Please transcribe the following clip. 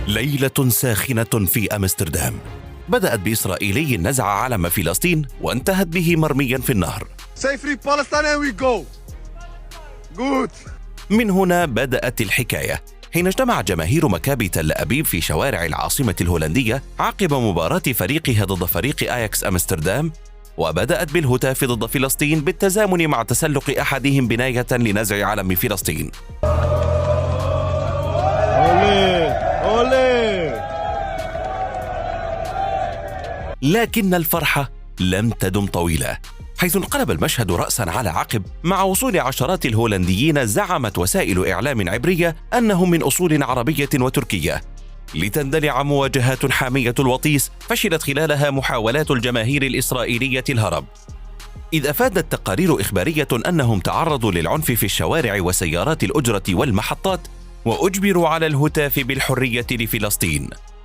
ليلة ساخنة في أمستردام بدأت بإسرائيلي نزع علم فلسطين وانتهت به مرميا في النهر. Say free Palestine and we go. Good. من هنا بدأت الحكاية حين اجتمع جماهير مكابي تل أبيب في شوارع العاصمة الهولندية عقب مباراة فريقها ضد فريق آياكس أمستردام، وبدأت بالهتاف ضد فلسطين بالتزامن مع تسلق أحدهم بناية لنزع علم فلسطين. لكن الفرحة لم تدم طويلة، حيث انقلب المشهد رأساً على عقب مع وصول عشرات الهولنديين زعمت وسائل إعلام عبرية أنهم من أصول عربية وتركية، لتندلع مواجهات حامية الوطيس فشلت خلالها محاولات الجماهير الإسرائيلية الهرب، إذ أفادت تقارير إخبارية أنهم تعرضوا للعنف في الشوارع وسيارات الأجرة والمحطات وأجبروا على الهتاف بالحرية لفلسطين.